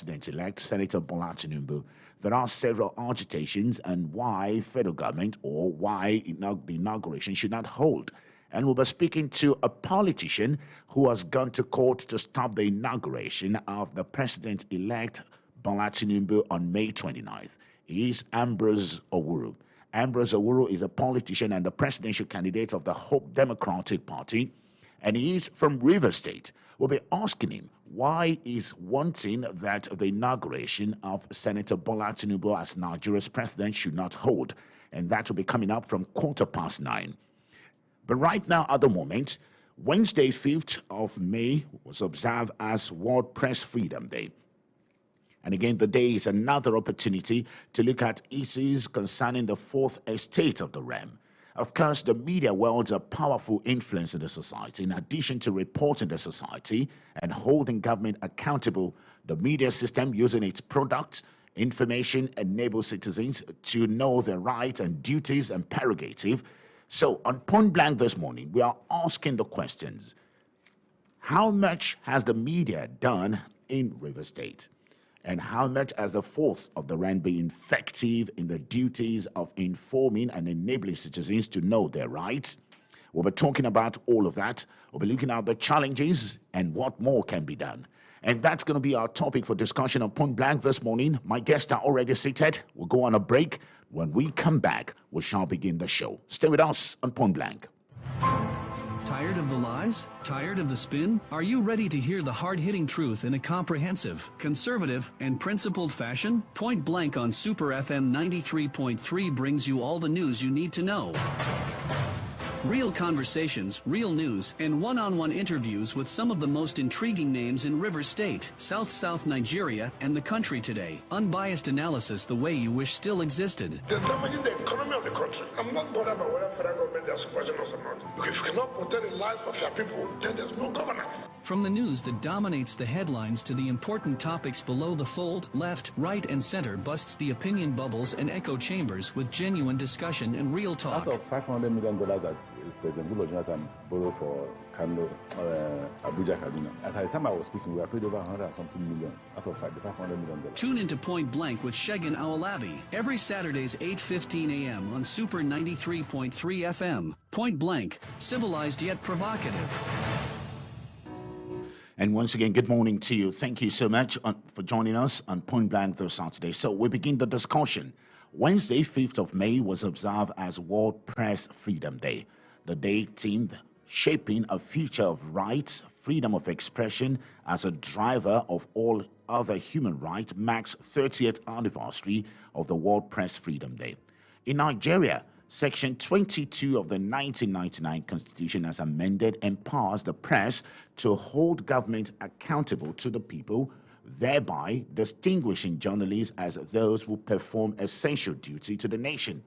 President-elect Senator Bola Tinubu, there are several agitations and why federal government or why the inauguration should not hold. And we'll be speaking to a politician who has gone to court to stop the inauguration of the President-elect Bola Tinubu on May 29th. He is Ambrose Owuru. Ambrose Owuru is a politician and the presidential candidate of the Hope Democratic Party, and he is from Rivers State. We'll be asking him why he's wanting that the inauguration of Senator Bola Tinubu as Nigeria's president should not hold, and that will be coming up from 9:15. But right now, at the moment, Wednesday, 5th of May was observed as World Press Freedom Day. And again, the day is another opportunity to look at issues concerning the fourth estate of the realm. Of course, the media wields a powerful influence in the society. In addition to reporting the society and holding government accountable, the media system, using its products, information, enables citizens to know their rights and duties and prerogative. So, on Point Blank this morning, we are asking the questions: how much has the media done in Rivers State? And how much has the force of the RAN been effective in the duties of informing and enabling citizens to know their rights? We'll be talking about all of that. We'll be looking at the challenges and what more can be done. And that's going to be our topic for discussion on Point Blank this morning. My guests are already seated. We'll go on a break. When we come back, we shall begin the show. Stay with us on Point Blank. Tired of the lies? Tired of the spin? Are you ready to hear the hard-hitting truth in a comprehensive, conservative, and principled fashion? Point Blank on Super FM 93.3 brings you all the news you need to know. Real conversations, real news, and one-on-one interviews with some of the most intriguing names in Rivers State, South Nigeria, and the country today. Unbiased analysis the way you wish still existed. They're damaging the economy of the country. I'm not bothered about whether federal government is supporting us or not. Because if you cannot protect the lives of your people, then there's no governance. From the news that dominates the headlines to the important topics below the fold, left, right, and center busts the opinion bubbles and echo chambers with genuine discussion and real talk. Out of $500 million that President Goodluck Jonathan borrowed for Abuja Kaduna. At the time I was speaking, we were paid over 100 and something million out of the $500 million. Tune into Point Blank with Shegun Awolabi every Saturdays 8:15 a.m. on Super 93.3 FM. Point Blank, civilized yet provocative. And once again, good morning to you. Thank you so much for joining us on Point Blank this Saturday. So we begin the discussion. Wednesday, 5th of May was observed as World Press Freedom Day. The day themed shaping a future of rights, freedom of expression as a driver of all other human rights marks 30th anniversary of the World Press Freedom Day. In Nigeria, Section 22 of the 1999 Constitution, as amended, empowers the press to hold government accountable to the people, thereby distinguishing journalists as those who perform essential duty to the nation.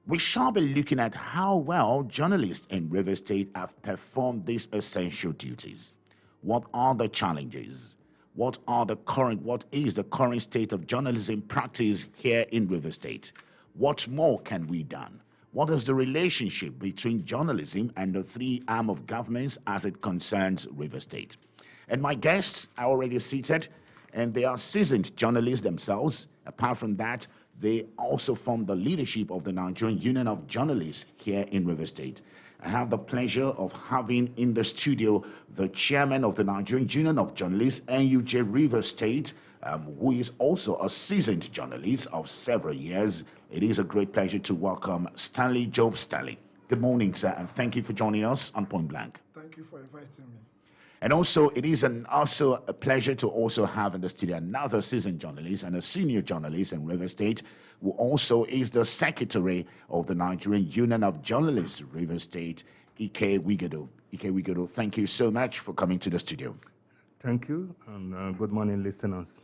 We shall be looking at how well journalists in Rivers State have performed these essential duties. What are the challenges? What is the current state of journalism practice here in Rivers State? What more can be done? What is the relationship between journalism and the three arms of governments as it concerns Rivers State? And my guests are already seated, and they are seasoned journalists themselves. Apart from that, they also form the leadership of the Nigerian Union of Journalists here in Rivers State. I have the pleasure of having in the studio the chairman of the Nigerian Union of Journalists, NUJ Rivers State, who is also a seasoned journalist of several years. It is a great pleasure to welcome Stanley Job Stanley. Good morning, sir, and thank you for joining us on Point Blank. Thank you for inviting me. And also, it is also a pleasure to also have in the studio another seasoned journalist and a senior journalist in Rivers State, who also is the secretary of the Nigerian Union of Journalists, Rivers State, Ike Wigodo. Ike Wigodo, thank you so much for coming to the studio. Thank you, and good morning, listeners.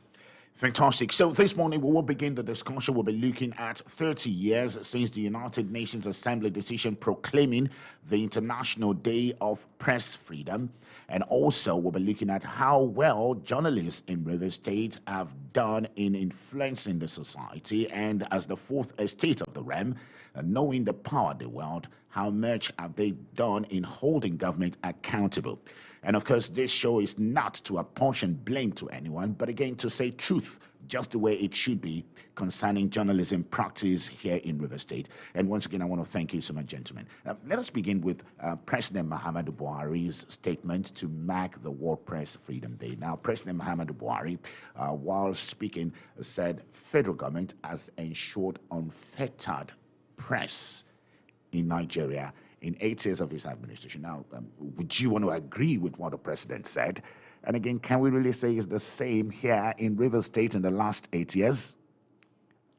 Fantastic. So this morning we will begin the discussion. We'll be looking at 30 years since the United Nations Assembly decision proclaiming the International Day of Press Freedom. And also we'll be looking at how well journalists in Rivers State have done in influencing the society, and as the fourth estate of the realm, knowing the power they wield, how much have they done in holding government accountable. And of course, this show is not to apportion blame to anyone, but again, to say truth, just the way it should be concerning journalism practice here in River State. And once again, I want to thank you so much, gentlemen. Let us begin with President Muhammadu Buhari's statement to mark the World Press Freedom Day. Now, President Muhammadu Buhari, while speaking, said federal government has ensured unfettered press in Nigeria in 8 years of his administration. Now, would you want to agree with what the president said? And again, can we really say it's the same here in River State in the last 8 years?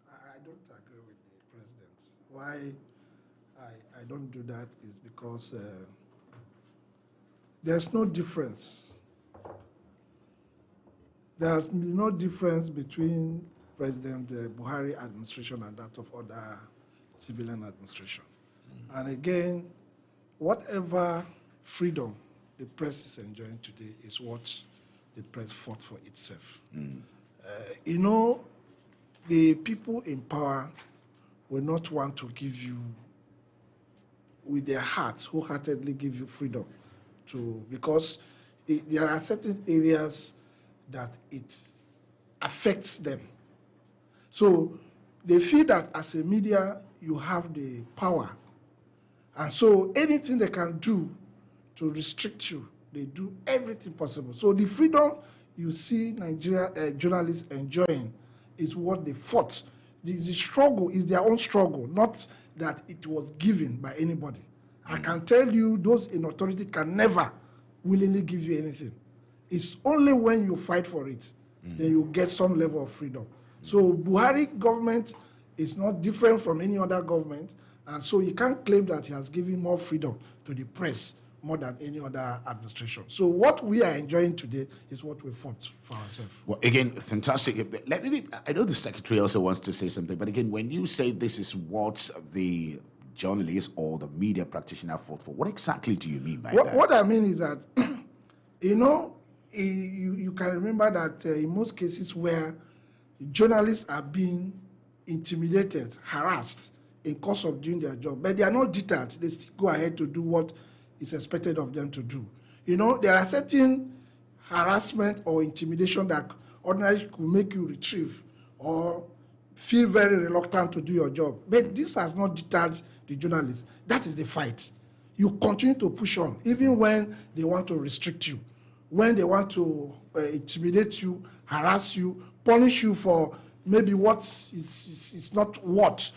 I don't agree with the president. Why I don't do that is because there's no difference. There's no difference between President Buhari administration and that of other civilian administration. And again, whatever freedom the press is enjoying today is what the press fought for itself. You know, the people in power will not want to give you, with their hearts, wholeheartedly give you freedom because there are certain areas that it affects them. So they feel that as a media, you have the power. And so anything they can do to restrict you, they do everything possible. So the freedom you see Nigeria journalists enjoying is what they fought. The struggle is their own struggle, not that it was given by anybody. I can tell you those in authority can never willingly give you anything. It's only when you fight for it that you get some level of freedom. So Buhari government is not different from any other government, and so you can't claim that he has given more freedom to the press more than any other administration. So what we are enjoying today is what we fought for ourselves. Well, again, fantastic. I know the secretary also wants to say something, but again, when you say this is what the journalist or the media practitioner fought for, what exactly do you mean by that? What I mean is that, you know, you can remember that in most cases where journalists are being intimidated, harassed in course of doing their job, but they are not deterred. They still go ahead to do what is expected of them to do. You know, there are certain harassment or intimidation that ordinarily could make you retrieve or feel very reluctant to do your job. But this has not deterred the journalists. That is the fight. You continue to push on, even when they want to restrict you, when they want to intimidate you, harass you, punish you for maybe what is not what.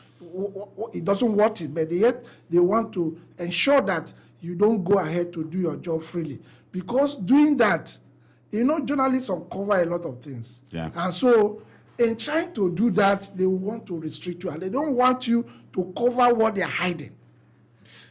It doesn't want it, but yet they want to ensure that you don't go ahead to do your job freely. Because doing that, you know, journalists uncover a lot of things. Yeah. And so in trying to do that, they want to restrict you, and they don't want you to cover what they're hiding.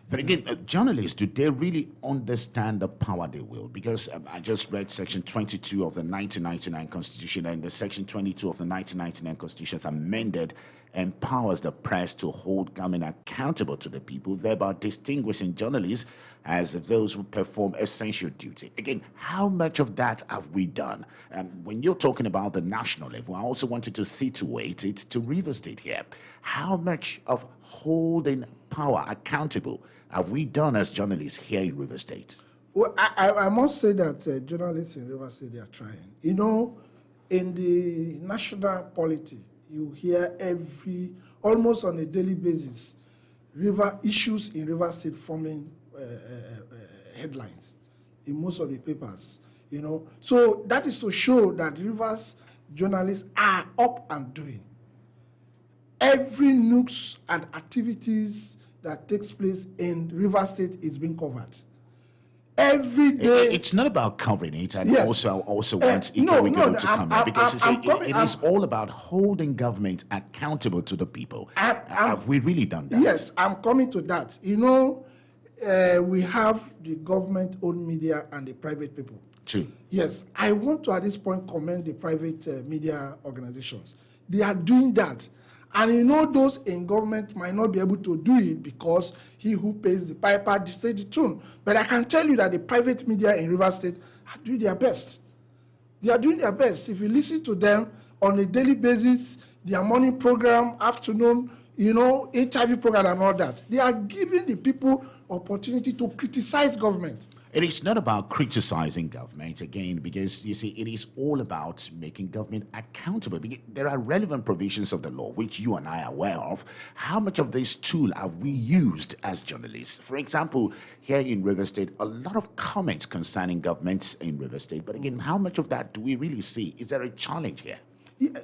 But again, journalists, do they really understand the power they wield? Because I just read Section 22 of the 1999 Constitution, and the Section 22 of the 1999 Constitution amended empowers the press to hold government accountable to the people, thereby distinguishing journalists as those who perform essential duty. Again, how much of that have we done? When you're talking about the national level, I also wanted to situate it to River State here. How much of holding power accountable have we done as journalists here in River State? Well, I must say that journalists in River State, they are trying. You know, in the national polity, you hear almost on a daily basis, issues in River State forming headlines in most of the papers, you know. So that is to show that Rivers journalists are up and doing. Every nooks and activities that takes place in River State is being covered. Every day. It's not about covering it, and yes. also want to come in, because it is all about holding government accountable to the people. Have we really done that? Yes, I'm coming to that. You know, we have the government-owned media and the private people. True. Yes, I want to at this point commend the private media organizations. They are doing that. And you know, those in government might not be able to do it because he who pays the piper says the tune. But I can tell you that the private media in River State are doing their best. They are doing their best. If you listen to them on a daily basis, their morning program, afternoon, you know, HIV program and all that, they are giving the people opportunity to criticize government. It is not about criticizing government again, because you see, it is all about making government accountable. There are relevant provisions of the law which you and I are aware of. How much of this tool have we used as journalists? For example, here in River State, a lot of comments concerning governments in River State. But again, how much of that do we really see? Is there a challenge here? Yeah,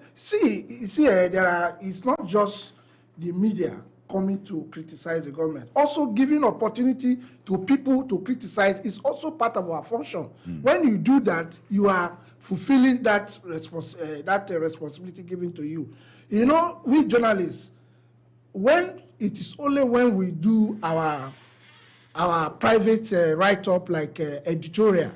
it's not just the media coming to criticize the government. Also giving opportunity to people to criticize is also part of our function. When you do that, you are fulfilling that responsibility given to you. You know, we journalists, when it is only when we do our private write-up, like editorial,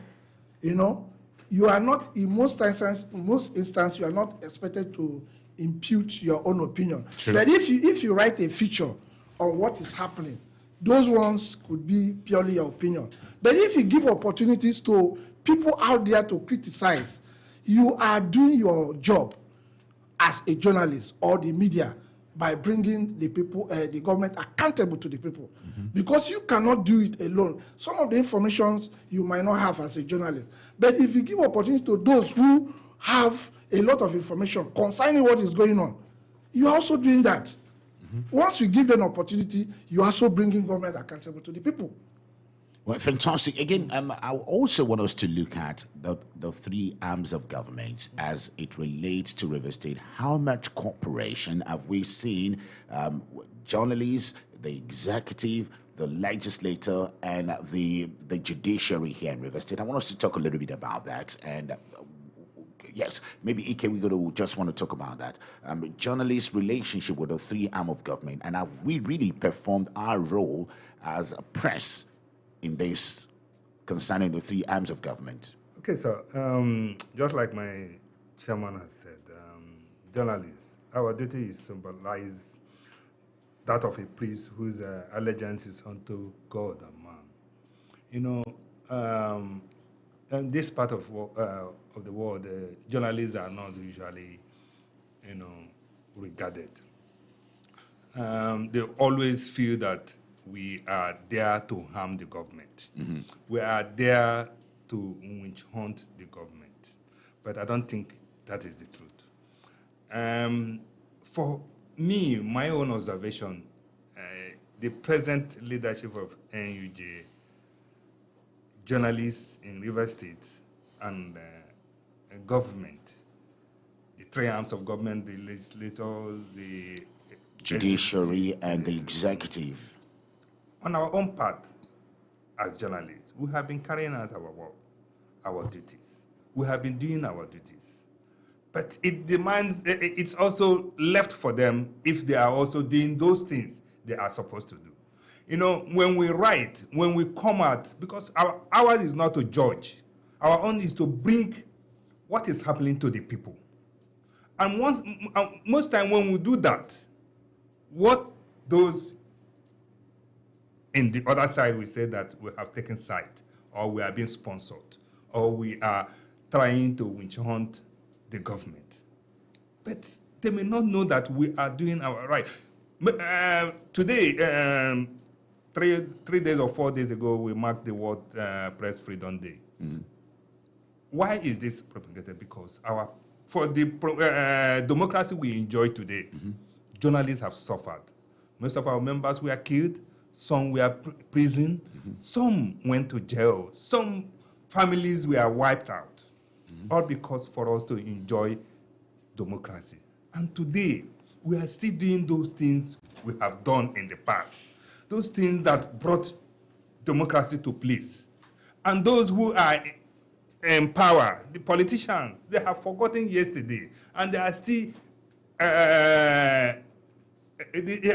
you know, you are not, in most instances, you are not expected to impute your own opinion. True. But if you write a feature on what is happening, those ones could be purely your opinion. But if you give opportunities to people out there to criticize, you are doing your job as a journalist or the media by bringing the people, the government accountable to the people. Because you cannot do it alone. Some of the information you might not have as a journalist. But if you give opportunity to those who have a lot of information concerning what is going on, you are also doing that. Once you give them opportunity, you are also bringing government accountable to the people. Well, fantastic. Again, I also want us to look at the three arms of government as it relates to River State. How much cooperation have we seen, journalists, the executive, the legislator, and the judiciary here in River State? I want us to talk a little bit about that. And yes, maybe Ike, we're going to just want to talk about that. Journalists' relationship with the three arm of government, and have we really performed our role as a press in this concerning the three arms of government? Okay, so just like my chairman has said, journalists, our duty is to symbolize that of a priest whose allegiance is unto God and man. You know, in this part of the world, journalists are not usually, you know, regarded. They always feel that we are there to harm the government. We are there to witch hunt the government. But I don't think that is the truth. For me, my own observation, the present leadership of NUJ, journalists in River State, and government, the three arms of government, the legislature, the Judiciary, and the executive. On our own part, as journalists, we have been carrying out our work, our duties. We have been doing our duties. But it demands, it's also left for them if they are also doing those things they are supposed to do. You know, when we write, when we come out, because ours is not to judge, our own is to bring what is happening to the people. And most time when we do that, what those in the other side, we say that we have taken side, or we are being sponsored, or we are trying to witch hunt the government. But they may not know that we are doing our right. Today, 3 days or 4 days ago, we marked the World Press Freedom Day. Why is this propagated? Because for the democracy we enjoy today, journalists have suffered. Most of our members were killed. Some were prison, some went to jail, some families were wiped out, all because for us to enjoy democracy. And today, we are still doing those things we have done in the past, those things that brought democracy to place. And those who are in power, the politicians, they have forgotten yesterday, and they are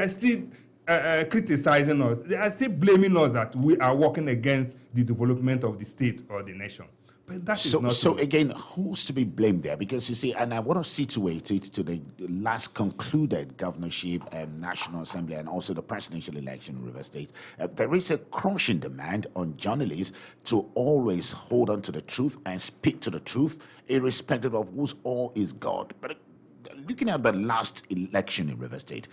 still criticizing us. They are still blaming us that we are working against the development of the state or the nation. But that is not so true. again, who's to be blamed there? Because you see, and I want to situate it to the last concluded governorship and National Assembly and also the presidential election in River State. There is a crushing demand on journalists to always hold on to the truth and speak to the truth, irrespective of whose all is God. But looking at the last election in River State,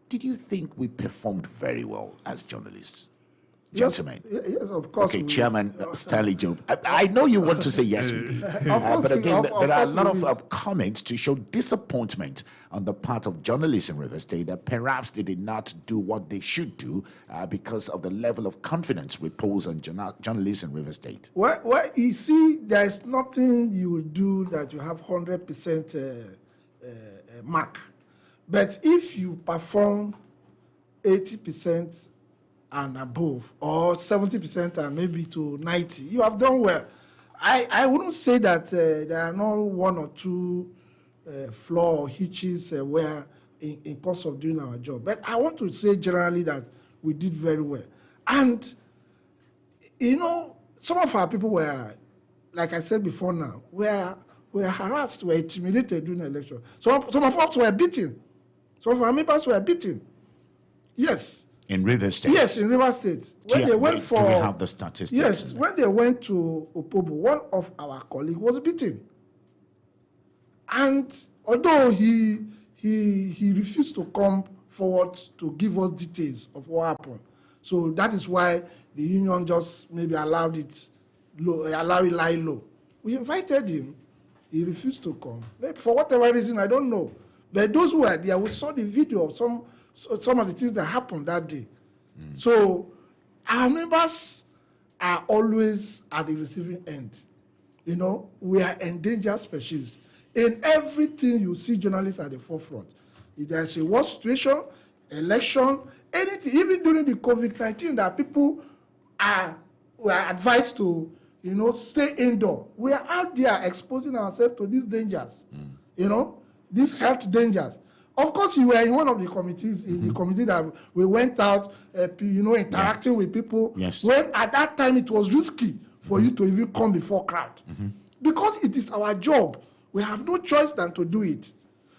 did you think we performed very well as journalists? Gentlemen. Yes, of course. Okay, Chairman Stanley Job. I know you want to say yes with me. But again, there are a lot of comments to show disappointment on the part of journalists in Rivers State that perhaps they did not do what they should do because of the level of confidence reposed on journalists in Rivers State. Well, you see, there is nothing you will do that you have 100% mark. But if you perform 80% and above, or 70% and maybe to 90%, you have done well. I wouldn't say that there are not one or two flaws or hitches where in course of doing our job. But I want to say generally that we did very well. And, you know, some of our people were, like I said before now, were harassed, were intimidated during the election. Some of us were beaten. Some of our members were beaten. Yes. In Rivers State? Yes, in Rivers State. When they went for... Do we have the statistics? Yes, when they went to Opobo, one of our colleagues was beaten. And although he refused to come forward to give us details of what happened, so that is why the union just maybe allowed it lie low. We invited him. He refused to come. Maybe for whatever reason, I don't know. But those who were there, we saw the video of some of the things that happened that day. So our members are always at the receiving end. You know, we are endangered species. In everything you see journalists at the forefront. If there's a war situation, election, anything, even during the COVID-19 that people were advised to, you know, stay indoor. We are out there exposing ourselves to these dangers, you know, these health dangers. Of course, you were in one of the committees, in the committee that we went out, you know, interacting with people. Yes. When at that time it was risky for you to even come before crowd. Because it is our job. We have no choice than to do it.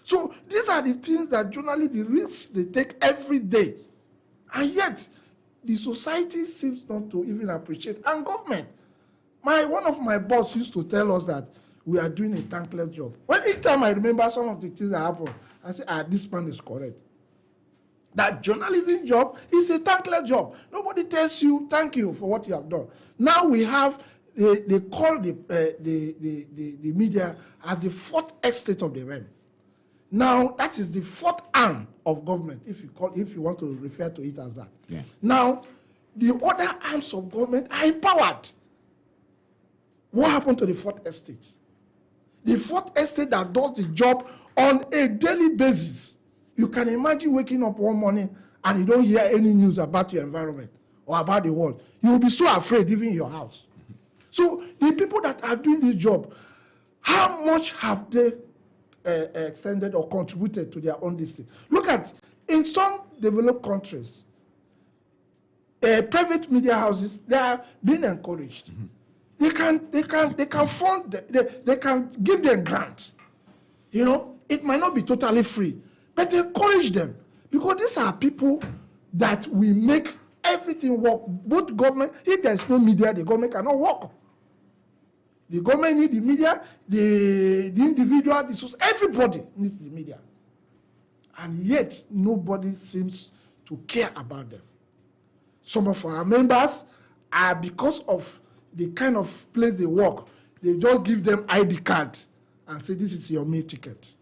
So these are the things that journalists, the risks they take every day. And yet, the society seems not to even appreciate. And government. One of my boss used to tell us that we are doing a thankless job. When each time I remember some of the things that happened, I say, this man is correct. That journalism job is a thankless job. Nobody tells you thank you for what you have done. Now we have, they call the media as the fourth estate of the realm. Now that is the fourth arm of government, if you want to refer to it as that. Yeah. Now, the other arms of government are empowered. What happened to the fourth estate? The fourth estate that does the job on a daily basis. You can imagine waking up one morning and you don't hear any news about your environment or about the world. You will be so afraid even in your house. So the people that are doing this job, how much have they extended or contributed to their own district? Look at, in some developed countries, private media houses, they are being encouraged. They can fund, they can give them grants. You know, it might not be totally free, but encourage them. Because these are people that will make everything work. Both government, if there's no media, the government cannot work. The government needs the media, the individual, the society, everybody needs the media. And yet, nobody seems to care about them. Some of our members are, because of the kind of place they work, they just give them ID card and say, this is your meal ticket.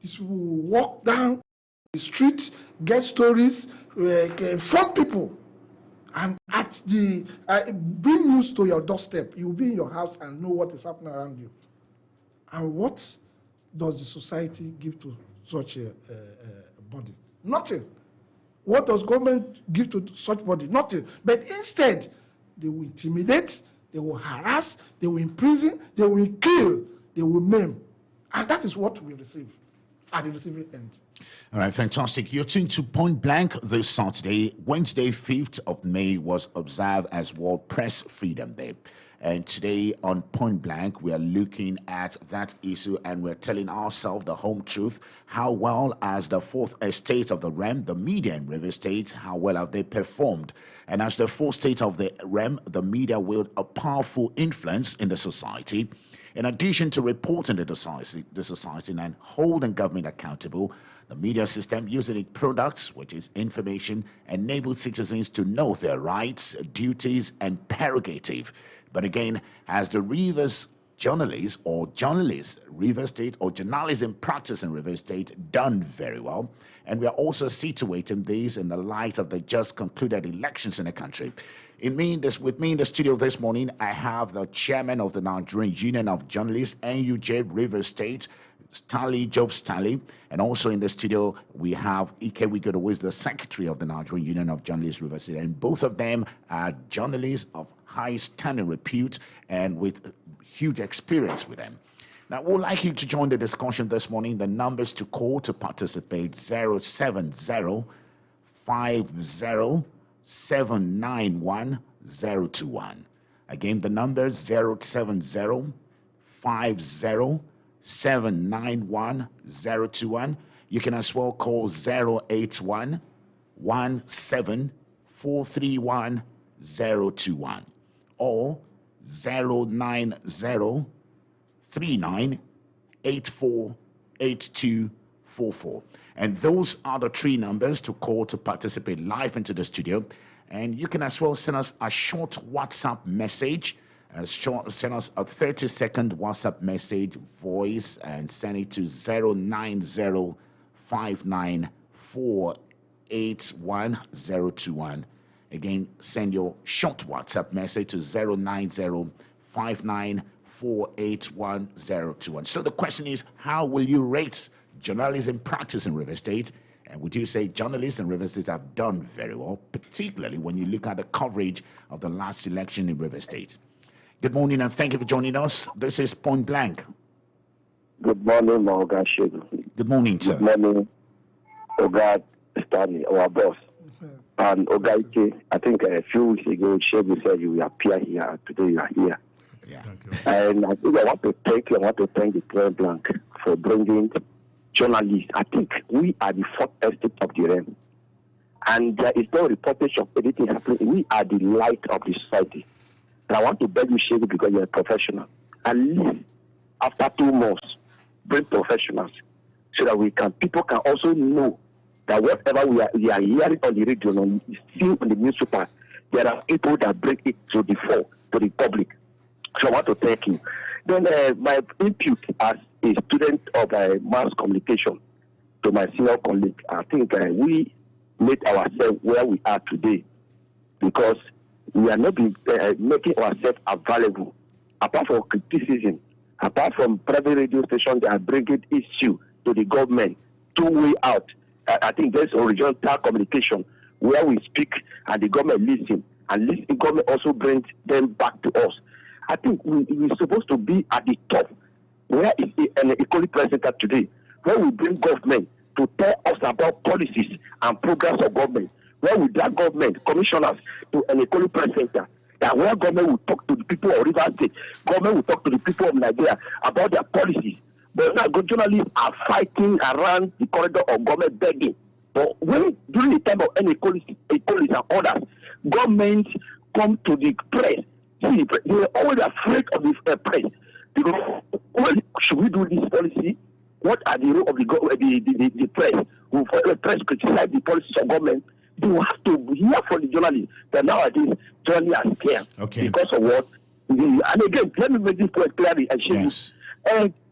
These people will walk down the street, get stories from people, and at the bring news to your doorstep. You'll be in your house and know what is happening around you. And what does the society give to such a body? Nothing. What does government give to such body? Nothing. But instead, they will intimidate, they will harass, they will imprison, they will kill, they will maim. And that is what we receive at the receiving end. All right, fantastic. You're tuned to Point Blank this Saturday. Wednesday, 5th of May was observed as World Press Freedom Day. And today on Point Blank, we are looking at that issue and we're telling ourselves the home truth. How well as the fourth estate of the realm, the media in Rivers State, how well have they performed? And as the fourth state of the realm, the media wield a powerful influence in the society. In addition to reporting the society and holding government accountable, the media system using its products, which is information, enables citizens to know their rights, duties, and prerogative. But again, as the Rivers journalists, Rivers State, or journalism practice in Rivers State done very well. And we are also situating these in the light of the just concluded elections in the country. With me in the studio this morning, I have the chairman of the Nigerian Union of Journalists, NUJ Rivers State, Job Stanley, and also in the studio we have Ike Wigodo, who is the secretary of the Nigerian Union of Journalists Rivers State, and both of them are journalists of high standing repute and with huge experience with them. Now, we would like you to join the discussion this morning. The numbers to call to participate: 070-50-791-021. Again, the numbers 070-50-791-021. You can as well call 081-17-431-021 or 090-3984-8244. And those are the three numbers to call to participate live into the studio. And you can as well send us a short WhatsApp message. Send us a 30-second WhatsApp message voice and send it to 090-59481021. Again, send your short WhatsApp message to 090-59481021. So the question is, how will you rate journalism practice in Rivers State? And would you say journalists in Rivers State have done very well, particularly when you look at the coverage of the last election in Rivers State? Good morning, and thank you for joining us. This is Point Blank. Good morning, Oga Shegun. Good morning, sir. Good morning, Oga Stanley, our boss. And Oga Ike, I think a few weeks ago, Shegun said you will appear here. Today you are here. Yeah. And I think I want to thank you. I want to thank the Point Blank for bringing journalists. I think we are the fourth estate of the realm. And there is no reportage of anything happening. We are the light of the society. And I want to beg you, Shegun, because you're a professional. At least after 2 months, bring professionals so that people can also know that whatever we are hearing on the radio, still on the newspaper, there are people that bring it to the fore, to the public. So I want to thank you. Then my input as a student of mass communication to my senior colleague, I think we made ourselves where we are today because we are not making ourselves available, apart from criticism, apart from private radio stations that are bringing issue to the government, two-way out. I think there's horizontal communication where we speak and the government listens, and the government also brings them back to us. I think we're supposed to be at the top, where is an equally present today, where we bring government to tell us about policies and programs of government, where we drag government, commissioners to an equally present that where government will talk to the people of Rivers State, government will talk to the people of Nigeria about their policies. But now journalists are fighting around the corridor of government begging. But when during the time of inequality and others, governments come to the press. See, they are always afraid of the press. Because when should we do this policy? What are the role of the press? Who the press criticize the policies of government? They will have to hear from the journalists that nowadays journalists are scared. Okay. Because of what? And again, let me make this point clearly and show you.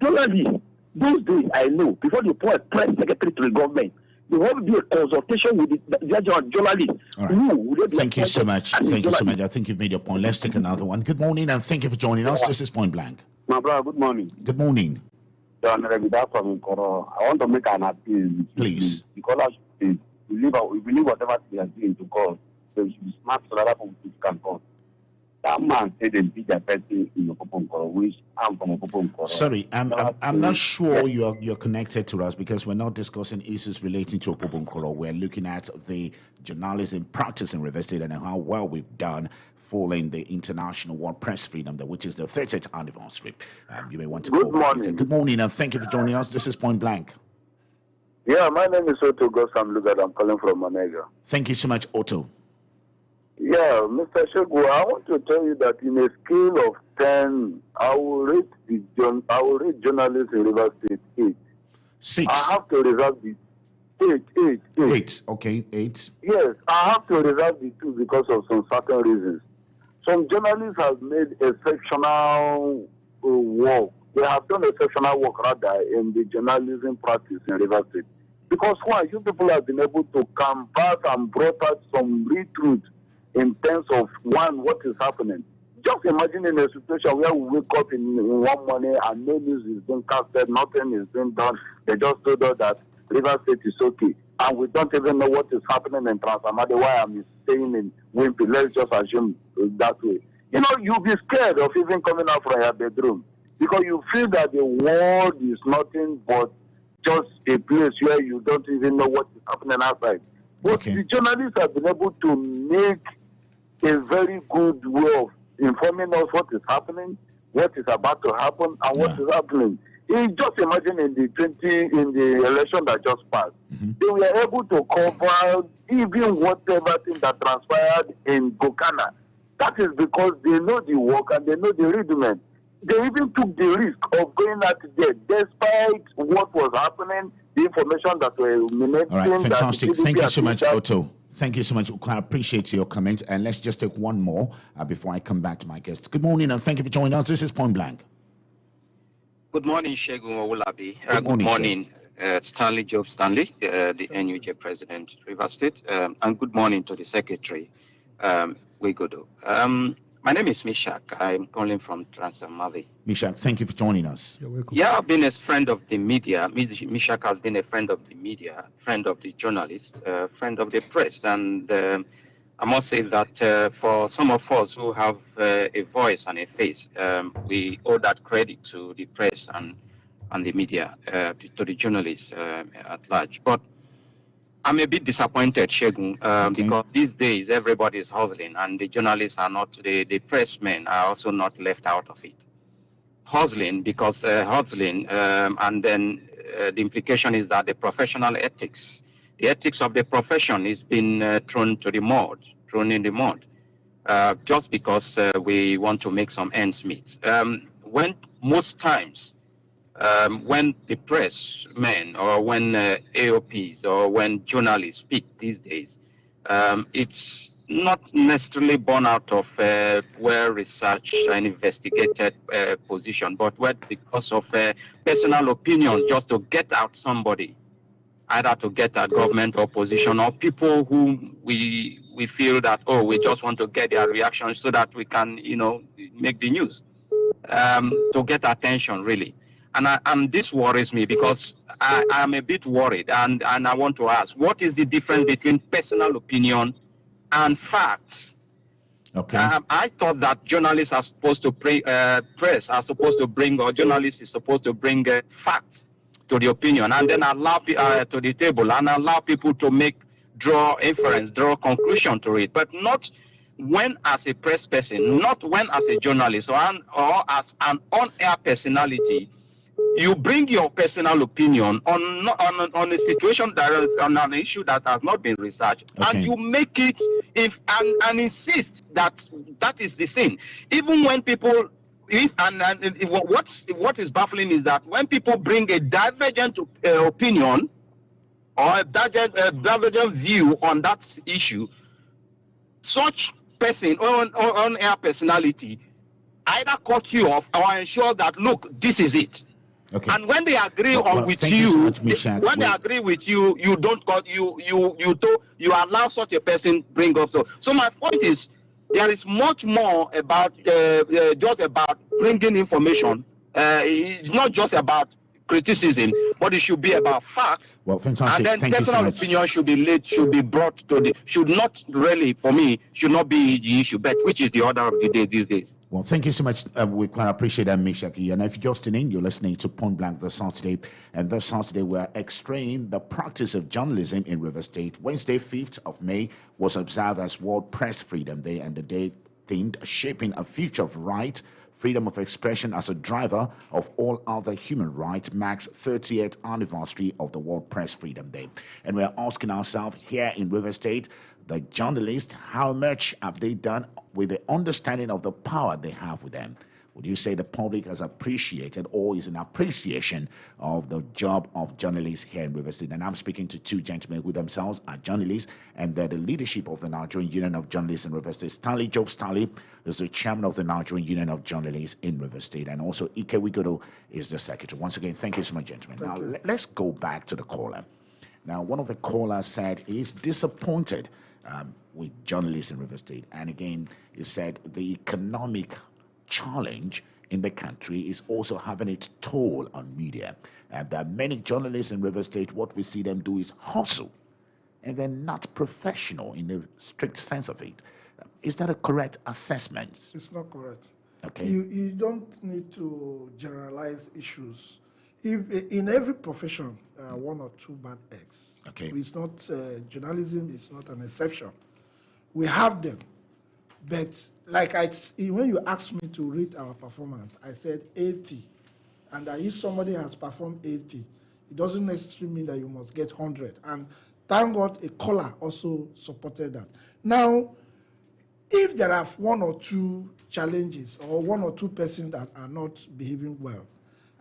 Journalists, those days I know, before they appoint a press secretary to the government, there will be a consultation with the journalists. All right. Thank you so much. Thank you so much. I think you've made your point. Let's take another one. Good morning, and thank you for joining us. This is Point Blank. My brother, good morning. Good morning. John Revida from Nkoro. I want to make an appeal. Please. Because we believe whatever we are doing to God, so we should be smart so that other people can come. That man said they beat their person in Opobo Nkoro, which I'm from Opobo Nkoro. Sorry, I'm not sure you're connected to us because we're not discussing issues relating to Opobo Nkoro. We're looking at the journalism practice in Rivers State and how well we've done following the International World Press Freedom Day, which is the 30th anniversary. You may want to Good morning. Good morning, and thank you for joining us. This is Point Blank. Yeah, my name is Otto Gosam Lugard. I'm calling from Manega. Thank you so much, Otto. Yeah, Mr. Shegu, I want to tell you that in a scale of 10, I will rate journalists in Rivers State 8. 6. I have to reserve the 8. 8. Okay, 8. Yes, I have to reserve the 2 because of some certain reasons. Some journalists have made exceptional work. They have done exceptional work rather in the journalism practice in Rivers State. Because why? You people have been able to canvass and brought out some real truth in terms of, one, what is happening. Just imagine in a situation where we wake up in one morning and no news is being casted, nothing is being done. They just told us that Rivers State is okay. And we don't even know what is happening in Transamade, why I'm staying in Wimpy. Let's just assume that way. You know, you'll be scared of even coming out from your bedroom because you feel that the world is nothing but just a place where you don't even know what is happening outside. But the journalists have been able to make a very good way of informing us what is happening, what is about to happen, and what is happening. You just imagine in the election that just passed, they were able to cover even whatever thing that transpired in Gokana. That is because they know the work and they know the rudiment. They even took the risk of going out there despite what was happening, the information that were emanating. All right, fantastic. Thank you so much, Otto. Thank you so much. I appreciate your comment. And let's just take one more before I come back to my guests. Good morning and thank you for joining us. This is Point Blank. Good morning, Shegun Owolabi. Good morning, Stanley Job Stanley, the NUJ President, Rivers State. And good morning to the Secretary, Wigodo. My name is Mishak. I'm calling from Transamade. Mishak, thank you for joining us. You're welcome. Yeah, I've been a friend of the media. Mishak has been a friend of the media, friend of the journalists, friend of the press. And I must say that for some of us who have a voice and a face, we owe that credit to the press and the media, to the journalists at large. But I'm a bit disappointed, Shegun, because these days everybody is hustling and the journalists are not, the press men are also not left out of it. Hustling because hustling, and then the implication is that the professional ethics, the ethics of the profession is being thrown in the mud, just because we want to make some ends meet. When most times, when the press men or when AOPs or when journalists speak these days, it's not necessarily born out of well-researched and investigated position, but because of personal opinion, just to get out somebody, either to get at government or opposition, or people who we feel that, oh, we just want to get their reaction so that we can, make the news, to get attention, really. And this worries me because I'm a bit worried, and I want to ask, what is the difference between personal opinion and facts? Okay. I thought that journalists are supposed to press are supposed to bring, or journalists is supposed to bring facts to the opinion, and then allow to the table and allow people to draw inference, draw conclusion to it, but not when as a press person, not when as a journalist or as an on-air personality. You bring your personal opinion on a situation that is on an issue that has not been researched, and you make it and insist that is the thing. Even when people, what is baffling is that when people bring a divergent opinion or a divergent view on that issue, such person on air personality either cut you off or ensure that, look, this is it. Okay. And when they agree with you, when they agree with you, you don't cut you allow such a person bring up. So my point is, there is much more about just about bringing information. It's not just about criticism, but it should be about facts. Well, fantastic. And then personal opinion should be brought to should not be the issue, but which is the order of the day these days. Well, thank you so much. We quite appreciate that, Mishaki. And if you're just tuning in, you're listening to Point Blank this Saturday. And this Saturday, we're extraying the practice of journalism in Rivers State. Wednesday, 5th of May, was observed as World Press Freedom Day, and the day themed Shaping a Future of Right freedom of expression as a driver of all other human rights marks 30th anniversary of the World Press Freedom Day. And we're asking ourselves here in River State, the journalists, how much have they done with the understanding of the power they have with them? Would you say the public has appreciated or is an appreciation of the job of journalists here in River State? And I'm speaking to two gentlemen who themselves are journalists, and they're the leadership of the Nigerian Union of Journalists in River State. Stanley Job Stanley is the chairman of the Nigerian Union of Journalists in River State, and also Ike Wigodo is the secretary. Once again, thank you so much, gentlemen. Let's go back to the caller. Now, one of the callers said he's disappointed with journalists in River State. And again, he said the economic challenge in the country is also having its toll on media. And there are many journalists in River State, what we see them do is hustle, and they're not professional in the strict sense of it. Is that a correct assessment? It's not correct. Okay. You don't need to generalize issues. If, in every profession, there are one or two bad eggs. Okay. It's not, journalism is not an exception. We have them. But like when you asked me to rate our performance, I said 80. And that if somebody has performed 80, it doesn't necessarily mean that you must get 100. And thank God a caller also supported that. Now, if there are one or two challenges or one or two persons that are not behaving well,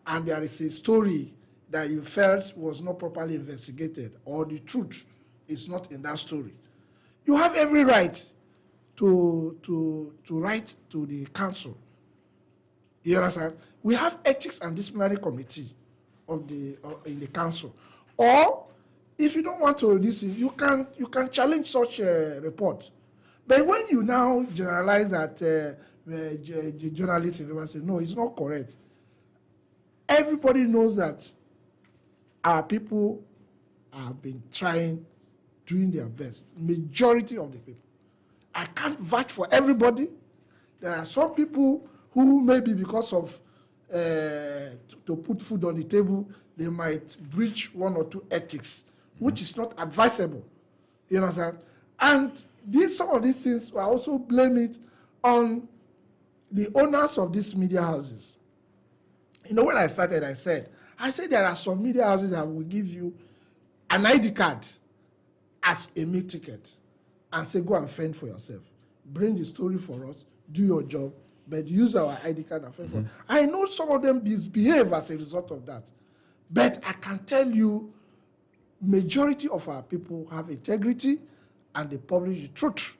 and there is a story that you felt was not properly investigated, or the truth is not in that story, you have every right to write to the council. You understand? We have ethics and disciplinary committee in the council. Or if you don't want to listen, you can challenge such a report. But when you now generalize that the journalists in River State, no, it's not correct. Everybody knows that our people have been trying, doing their best. Majority of the people. I can't vouch for everybody. There are some people who maybe because of to put food on the table, they might breach one or two ethics, which is not advisable. You understand? And some of these things, I also blame it on the owners of these media houses. You know, when I started, I said there are some media houses that will give you an ID card as a meal ticket and say, go and fend for yourself. Bring the story for us, do your job, but use our ID card and fend for us. I know some of them misbehave as a result of that. But I can tell you, majority of our people have integrity and they publish the truth.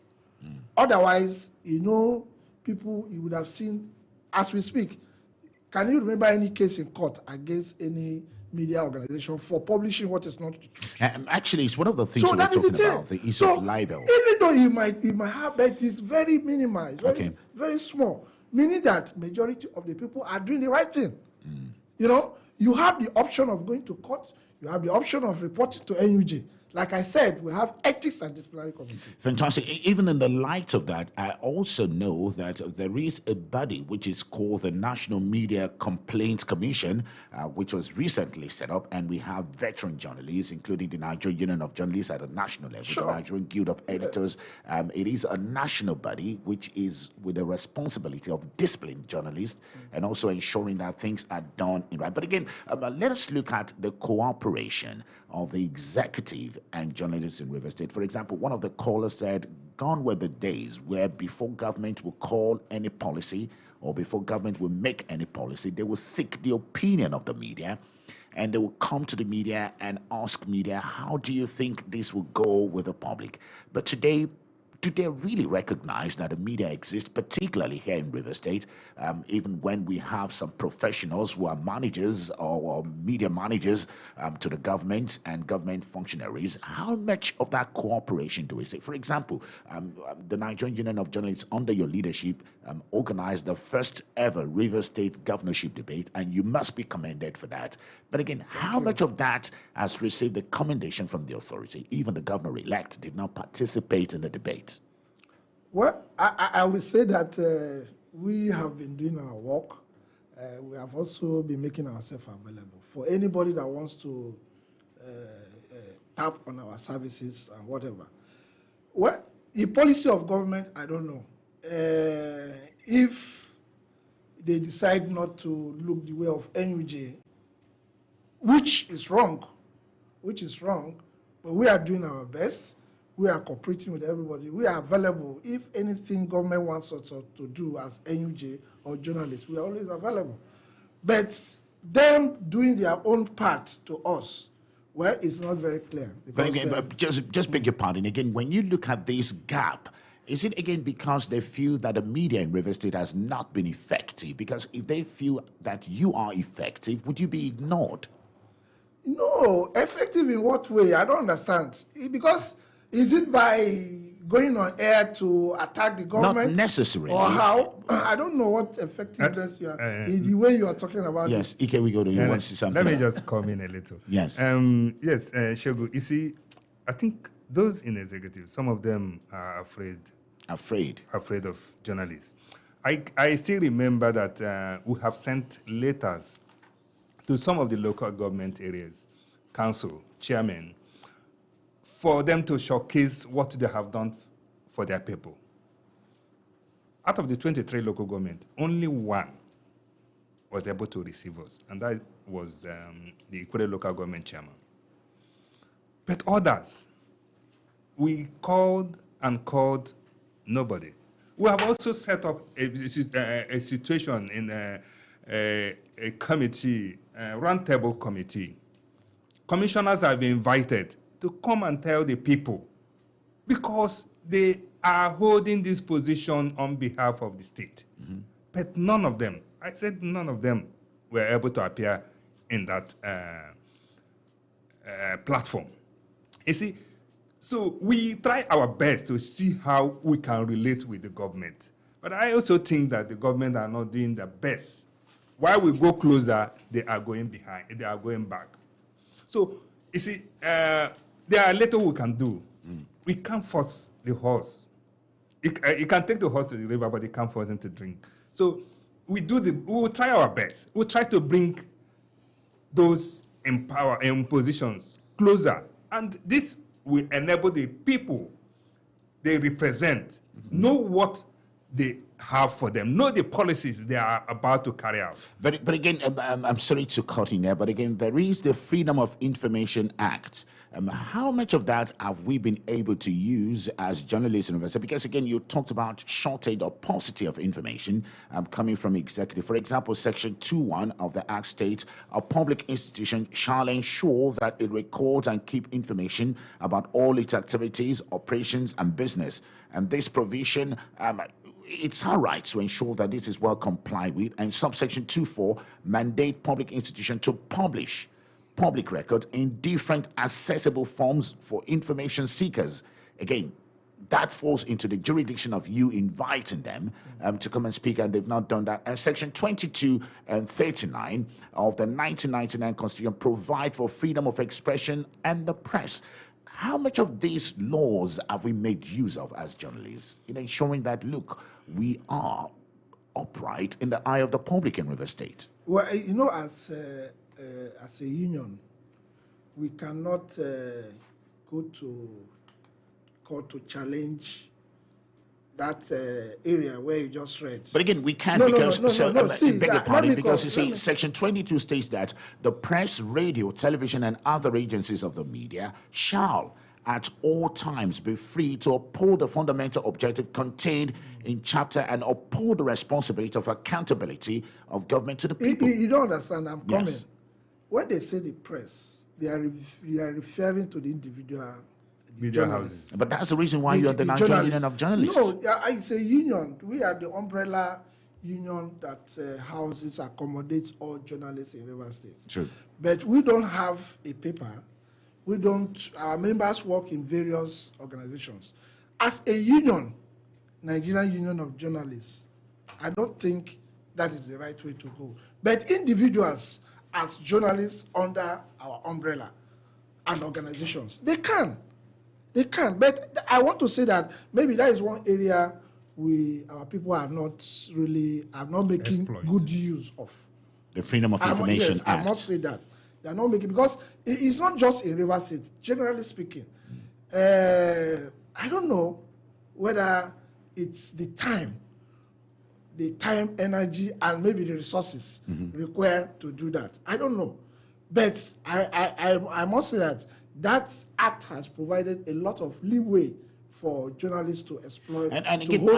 Otherwise, you know, people you would have seen, as we speak, can you remember any case in court against any media organization for publishing what is not the truth? Actually, it's one of the things we're talking about, the use of libel. Even though he might have, but it's very minimized, very small, meaning that majority of the people are doing the right thing. You know, you have the option of going to court, you have the option of reporting to NUJ. Like I said, we have ethics and disciplinary committee. Fantastic. Even in the light of that, I also know that there is a body which is called the National Media Complaints Commission, which was recently set up, and we have veteran journalists, including the Nigerian Union of Journalists at the national level, the Nigerian Guild of Editors. It is a national body which is with the responsibility of disciplining journalists and also ensuring that things are done in right. But again, let us look at the cooperation of the executive and journalists in River State. For example, one of the callers said, gone were the days where before government will call any policy or before government will make any policy, they will seek the opinion of the media, and they will come to the media and ask media, how do you think this will go with the public? But today, do they really recognize that the media exists, particularly here in River State, even when we have some professionals who are managers or media managers to the government and government functionaries? How much of that cooperation do we see? For example, the Nigerian Union of Journalists, under your leadership, organized the first ever River State governorship debate, and you must be commended for that. But again, how much of that has received the commendation from the authority? Even the governor-elect did not participate in the debate. Well, I will say that we have been doing our work. We have also been making ourselves available for anybody that wants to tap on our services and whatever. Well, the policy of government, I don't know. If they decide not to look the way of NUJ, which is wrong, but we are doing our best. We are cooperating with everybody. We are available. If anything government wants us to do as NUJ or journalists, we are always available. But them doing their own part to us, well, it's not very clear. But again, just beg your pardon. Again, when you look at this gap, is it again because they feel that the media in River State has not been effective? Because if they feel that you are effective, would you be ignored? No, effective in what way? I don't understand. Because is it by going on air to attack the government? Not necessarily. Or how? I don't know what effectiveness you are, in the way you are talking about yes, it. Ike, we go to you. Want to say something? Let me just come in a little. Yes. Yes, Shogo, you see, I think those in executive, some of them are afraid of journalists. I still remember that we have sent letters to some of the local government areas, council, chairmen, for them to showcase what they have done for their people. Out of the 23 local government, only one was able to receive us, and that was the Ikwere local government chairman. But others, we called and called, nobody. We have also set up a situation in a committee, a roundtable committee. Commissioners have been invited to come and tell the people, because they are holding this position on behalf of the state. Mm-hmm. But none of them, I said none of them, were able to appear in that platform. You see, so we try our best to see how we can relate with the government. But I also think that the government are not doing their best. While we go closer, they are going behind, they are going back. So, you see, there are little we can do. Mm. We can't force the horse. You can take the horse to the river, but you can't force him to drink. So we will try our best. We'll try to bring those in power and positions closer. And this will enable the people they represent, know what they have for them, know the policies they are about to carry out. But again, I'm sorry to cut in there, but again, there is the Freedom of Information Act. How much of that have we been able to use as journalists and investors? Because again, you talked about shortage or paucity of information coming from executive. For example, Section 2.1 of the Act states a public institution shall ensure that it records and keep information about all its activities, operations, and business. And this provision, it's our right to ensure that this is well complied with, and subsection 2.4 mandate public institution to publish public record in different accessible forms for information seekers. Again, that falls into the jurisdiction of you inviting them to come and speak, and they've not done that. And section 22 and 39 of the 1999 Constitution provide for freedom of expression and the press. How much of these laws have we made use of as journalists in ensuring that, look, we are upright in the eye of the public in River State? Well, you know, as a union, we cannot go to court to challenge that area where you just read. But again, we can't beg your pardon, because you see, Section 22 states that the press, radio, television, and other agencies of the media shall at all times be free to uphold the fundamental objective contained in chapter and uphold the responsibility of accountability of government to the people. You don't understand, I'm coming. Yes. When they say the press, they are referring to the individual media houses. But that's the reason why you are the Nigerian Union of Journalists. No, it's a union. We are the umbrella union that houses, accommodates all journalists in River State. True. But we don't have a paper. Our members work in various organizations. As a union, Nigerian Union of Journalists, I don't think that is the right way to go. But individuals, as journalists under our umbrella and organizations, they can. But I want to say that maybe that is one area our people are not making good use of. The Freedom of Information Act. I must say that. They are not making, because it's not just in River State, generally speaking. I don't know whether it's the time the time, energy, and maybe the resources required to do that. I don't know. But I must say that that act has provided a lot of leeway for journalists to exploit. And again,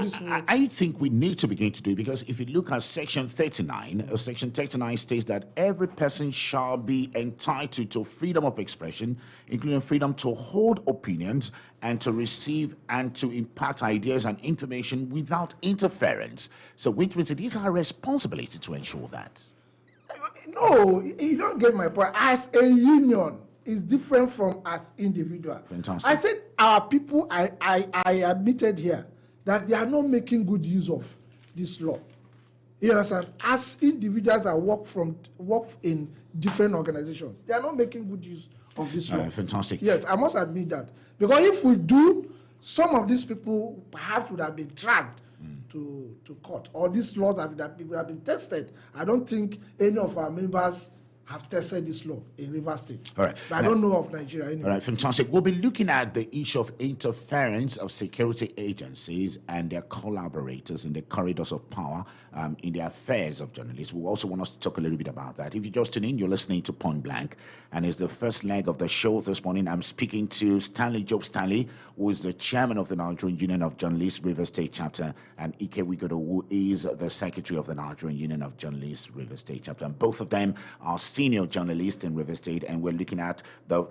I think we need to begin to do it, because if you look at Section 39, Section 39 states that every person shall be entitled to freedom of expression, including freedom to hold opinions and to receive and to impart ideas and information without interference. So which means it is our responsibility to ensure that. No, you don't get my point. As a union, is different from as individual. Fantastic. I said our people, I admitted here that they are not making good use of this law. You understand? As individuals that work in different organizations, they are not making good use of this law. Fantastic. Yes, I must admit that. Because if we do, some of these people perhaps would have been dragged to court. Or these laws would have been tested. I don't think any of our members have tested this law in Rivers State. All right. But I don't know of Nigeria anyway. All right, fantastic. We'll be looking at the issue of interference of security agencies and their collaborators in the corridors of power in the affairs of journalists. We also want us to talk a little bit about that. If you just tune in, you're listening to Point Blank, and it's the first leg of the show this morning. I'm speaking to Stanley Job Stanley, who is the chairman of the Nigerian Union of Journalists, Rivers State Chapter, and Ike Wigodo, who is the secretary of the Nigerian Union of Journalists, Rivers State Chapter. And both of them are senior journalists in Rivers State, and we're looking at the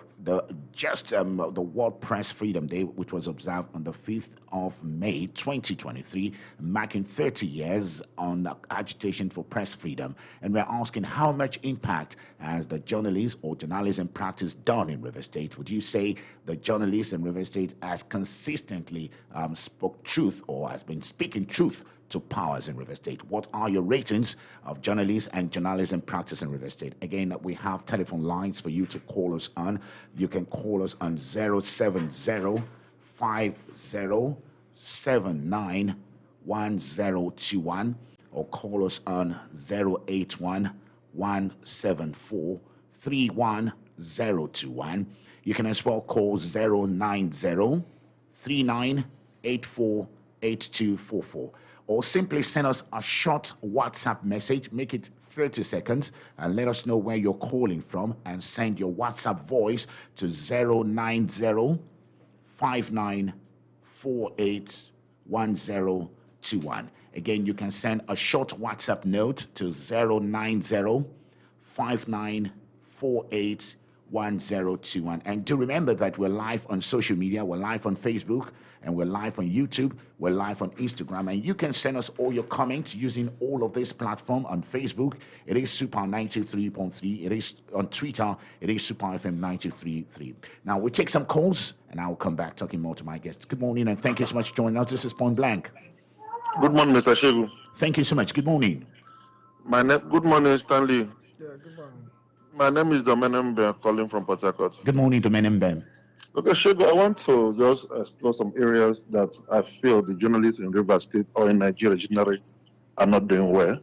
World Press Freedom Day, which was observed on the 5th of May 2023, marking 30 years on agitation for press freedom. And we're asking, how much impact has the journalists or journalism practice done in Rivers State? Would you say the journalists in Rivers State has consistently spoke truth or has been speaking truth to powers in Rivers State? What are your ratings of journalists and journalism practice in Rivers State? Again, we have telephone lines for you to call us on. You can call us on 070-5079-1021 or call us on 081-174-31021. You can as well call 090-3984-8244. Or simply send us a short WhatsApp message, make it 30 seconds, and let us know where you're calling from, and send your WhatsApp voice to 090-5948-1021. Again, you can send a short WhatsApp note to 090-5948-1021. And do remember that we're live on social media, we're live on Facebook, and we're live on YouTube, we're live on Instagram, and you can send us all your comments using all of this platform. On Facebook, it is Super 93.3. It is on Twitter, it is Super FM 93.3. Now, we'll take some calls, and I'll come back talking more to my guests. Good morning, and thank you so much for joining us. This is Point Blank. Good morning, Mr. Shegu. Thank you so much. Good morning. Good morning, Stanley. Yeah, good morning. My name is Domenembe, calling from Port Harcourt. Good morning, Domenembe. Okay, Shegu, I want to just explore some areas that I feel the journalists in Rivers State or in Nigeria generally are not doing well.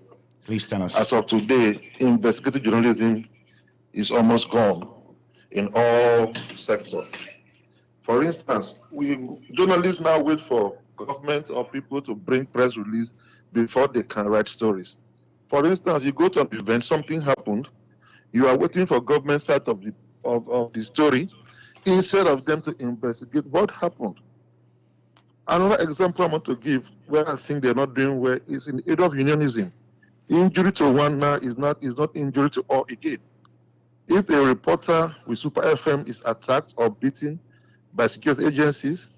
Please tell us. As of today, investigative journalism is almost gone in all sectors. For instance, journalists now wait for government or people to bring press release before they can write stories. For instance, you go to an event, something happened, you are waiting for government side of the story instead of them to investigate what happened. Another example I want to give where I think they're not doing well is in the area of unionism. Injury to one now is not injury to all again. If a reporter with Super FM is attacked or beaten by security agencies,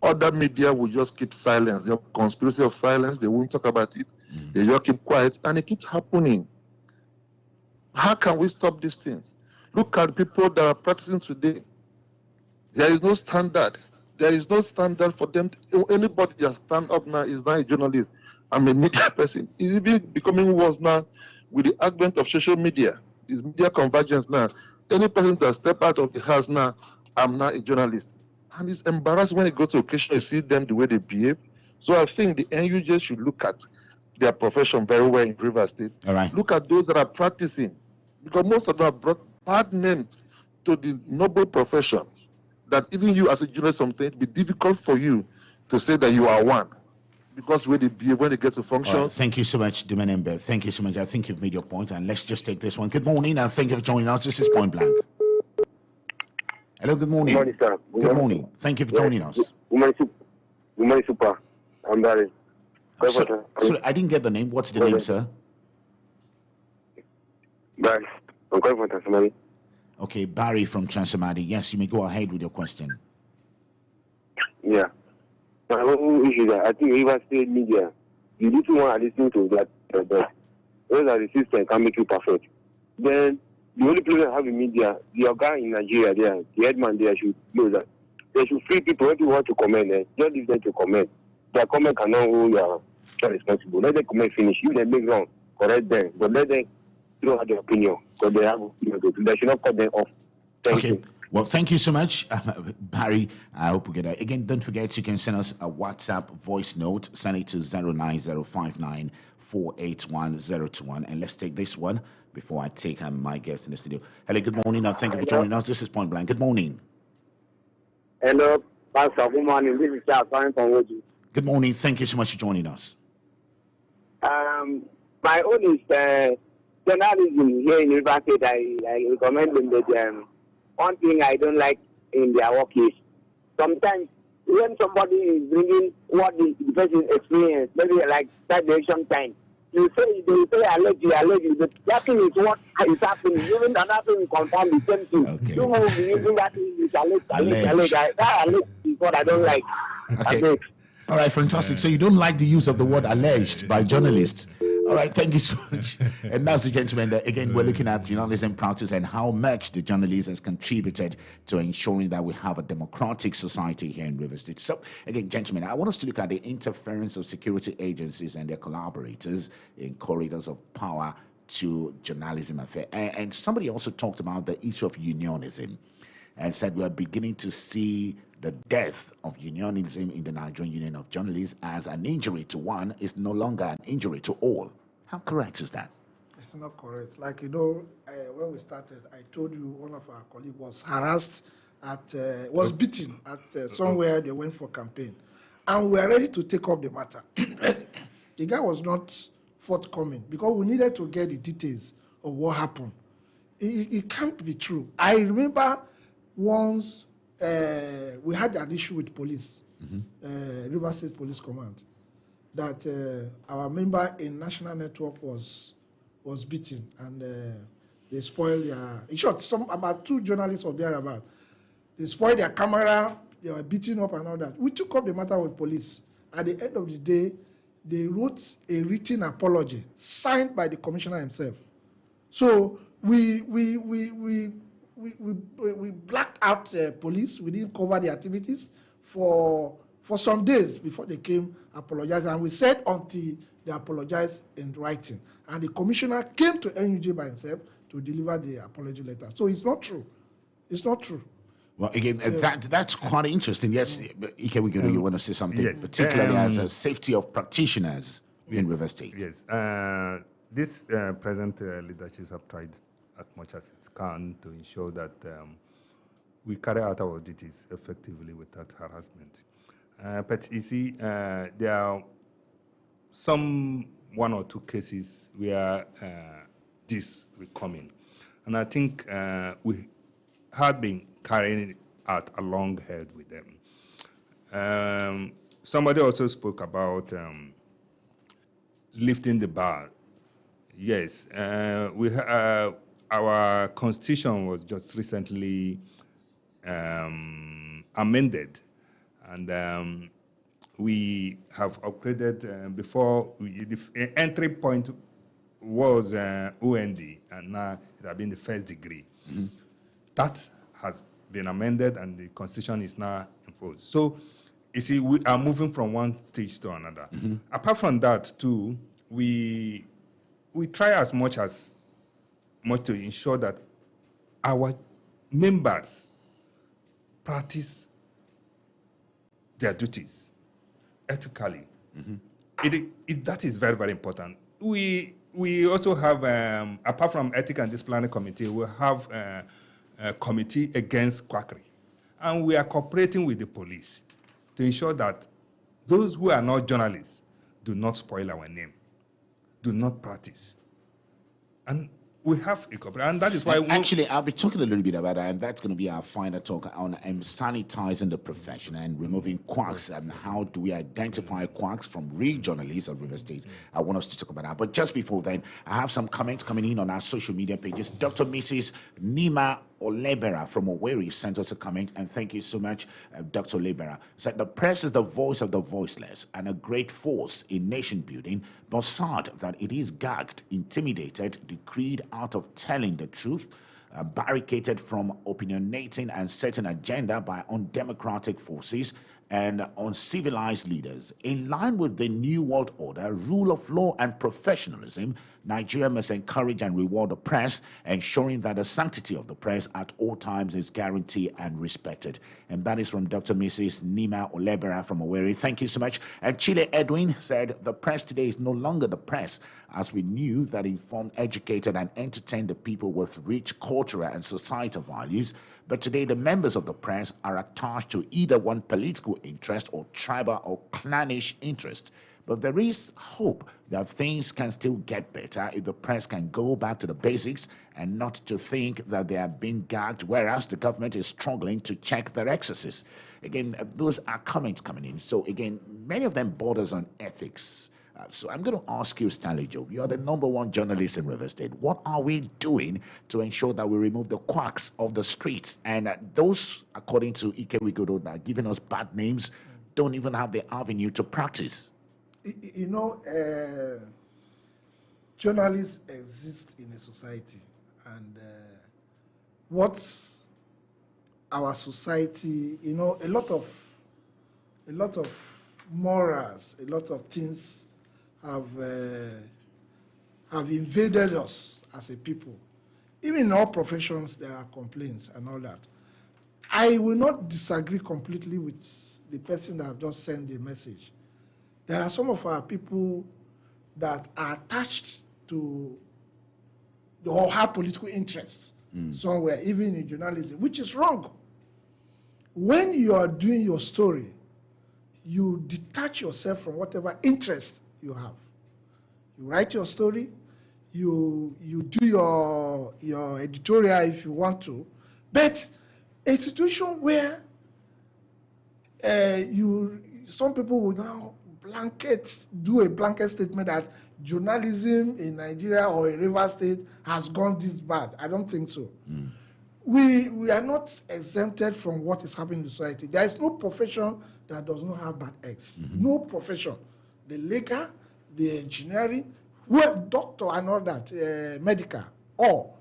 other media will just keep silence. The conspiracy of silence, they won't talk about it. They just keep quiet, and it keeps happening. How can we stop this thing? Look at people that are practicing today. There is no standard. There is no standard for them. Anybody that stand up now is not a journalist. I'm a media person. It's even becoming worse now with the advent of social media. This media convergence now. Any person that step out of the house now, I'm not a journalist. And it's embarrassing when you go to occasion, you see them the way they behave. So I think the NUJ should look at their profession very well in Rivers State. All right. Look at those that are practicing. Because most of them have brought bad names to the noble profession that even you as a journalist sometimes it be difficult for you to say that you are one. because where they behave when they get to function. All right, thank you so much, Dumenembe. Thank you so much. I think you've made your point, and let's just take this one. Good morning, and thank you for joining us. This is Point Blank. Hello, good morning. Good morning, sir. Good morning. Thank you for joining us. Good morning, Super. I'm Barry. So, I didn't get the name. What's the name, sir? Barry. I'm calling from Transamadi. Okay, Barry from Transamadi. Yes, you may go ahead with your question. Yeah. My own issue is that I think River State media, the little one are listening to that, those are the system can make you perfect. Then the only place I have in media, the guy in Nigeria there, the headman there should know that they should free people when you want to comment. Just leave them to comment. Their comment cannot hold you responsible. Let them comment finish. If they make wrong, correct them. But let them throw out their opinion. Because they have they should not cut them off. Thank you. Well, thank you so much, Barry. I hope we get that. Again, don't forget you can send us a WhatsApp voice note. Send it to 09059481021. And let's take this one before I take my guest in the studio. Hello, good morning. Thank you for joining us. This is Point Blank. Good morning. Hello, Pastor. Good morning. This is Charles from Woji. Good morning. Thank you so much for joining us. My own is journalism here in River State. I recommend them that one thing I don't like in their work is sometimes when somebody is bringing what the person experienced, maybe like that election time, they say allegedly, but that thing is what is happening. Even another thing confirm the same thing. Okay. You will be using that thing is alleged. That alleged is what I don't like. Okay. All right, fantastic. So you don't like the use of the word alleged by journalists. All right, thank you so much. And that's the gentleman that, again, we're looking at journalism practice and how much the journalist has contributed to ensuring that we have a democratic society here in Rivers State. So, again, gentlemen, I want us to look at the interference of security agencies and their collaborators in corridors of power to journalism affair. And somebody also talked about the issue of unionism and said we are beginning to see the death of unionism in the Nigerian Union of Journalists as an injury to one is no longer an injury to all. How correct is that? It's not correct. Like, when we started, I told you one of our colleagues was harassed was beaten at somewhere they went for campaign. And we are ready to take up the matter. The guy was not forthcoming because we needed to get the details of what happened. It can't be true. I remember once we had an issue with police, River State Police Command, that our member in National Network was beaten, and they spoiled their. In short, about 2 journalists or thereabout. They spoiled their camera. They were beaten up and all that. We took up the matter with police. At the end of the day, they wrote a written apology signed by the commissioner himself. So we blacked out police. We didn't cover the activities for some days before they came apologize. And we said until they apologized in writing. And the commissioner came to NUJ by himself to deliver the apology letter. So it's not true. It's not true. Well, again, that's quite interesting. Yes, Ike Wiguru, you want to say something, yes, particularly as a safety of practitioners in River State. Yes. This present leadership have tried as much as it can to ensure that we carry out our duties effectively without harassment. But you see, there are one or two cases where this will come in. And I think we have been carrying it out along head with them. Somebody also spoke about lifting the bar. Yes, our constitution was just recently amended, and we have upgraded. Before, the entry point was OND, and now it has been the first degree. Mm-hmm. That has been amended, and the constitution is now enforced. So, you see, we are moving from one stage to another. Mm-hmm. Apart from that, too, we try as much to ensure that our members practice their duties ethically. Mm-hmm. That is very, very important. We also have, apart from Ethics and Disciplinary Committee, we have a committee against quackery. And we are cooperating with the police to ensure that those who are not journalists, do not spoil our name. Do not practice. And we have a couple, and that is why... Actually, I'll be talking a little bit about that, and that's going to be our final talk on sanitizing the profession and removing quacks, and how do we identify quacks from real journalists of River State. I want us to talk about that. But just before then, I have some comments coming in on our social media pages. Dr. Mrs. Nima Olebera from Owerri sent us a comment, and thank you so much, Dr. Olebera. Said the press is the voice of the voiceless and a great force in nation building, but sad that it is gagged, intimidated, decreed out of telling the truth, barricaded from opinionating and setting agenda by undemocratic forces and uncivilized leaders. In line with the New World Order, rule of law and professionalism, Nigeria must encourage and reward the press, ensuring that the sanctity of the press at all times is guaranteed and respected. And that is from Dr. Mrs. Nima Olebera from Owerri. Thank you so much. And Chile Edwin said, the press today is no longer the press, as we knew that informed, educated, and entertained the people with rich cultural and societal values. But today, the members of the press are attached to either one political interest or tribal or clannish interest. But there is hope that things can still get better if the press can go back to the basics and not to think that they are being gagged, whereas the government is struggling to check their excesses. Again, those are comments coming in. So again, many of them borders on ethics. So I'm going to ask you, Stanley Job, you are the #1 journalist in River State. What are we doing to ensure that we remove the quacks of the streets? And those, according to Ike Wigodo, that are giving us bad names, don't even have the avenue to practice. You know, journalists exist in a society, and what's our society, you know, a lot of morals, a lot of things have invaded us as a people. Even in all professions, there are complaints and all that. I will not disagree completely with the person that have just sent the message. There are some of our people that are attached to or have political interests somewhere, even in journalism, which is wrong. When you are doing your story, you detach yourself from whatever interest you have. You write your story, you do your editorial if you want to, but a situation where some people will now do a blanket statement that journalism in Nigeria or in River State has gone this bad. I don't think so. We are not exempted from what is happening in society. There is no profession that does not have bad eggs. No profession. The legal, the engineering, doctor and all that, medical, all.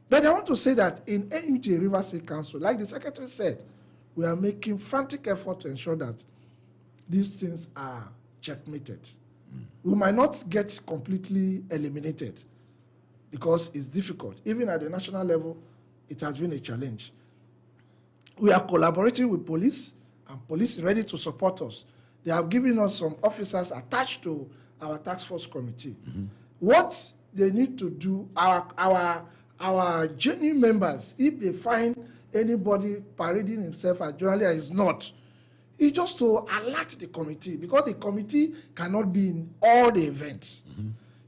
But I want to say that in NUJ River State Council, like the secretary said, we are making frantic effort to ensure that these things are checkmated. We might not get completely eliminated because it's difficult. Even at the national level, it has been a challenge. We are collaborating with police, and police is ready to support us. They have given us some officers attached to our task force committee. What they need to do, our genuine members, if they find anybody parading himself as journalist is not, it's just to alert the committee, because the committee cannot be in all the events.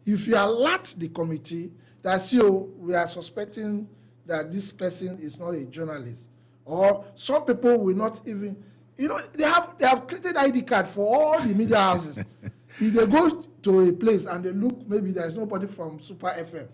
If you alert the committee, that's we are suspecting that this person is not a journalist, or some people will not even, you know, they have created ID card for all the media houses. If they go to a place and they look, maybe there's nobody from Super FM,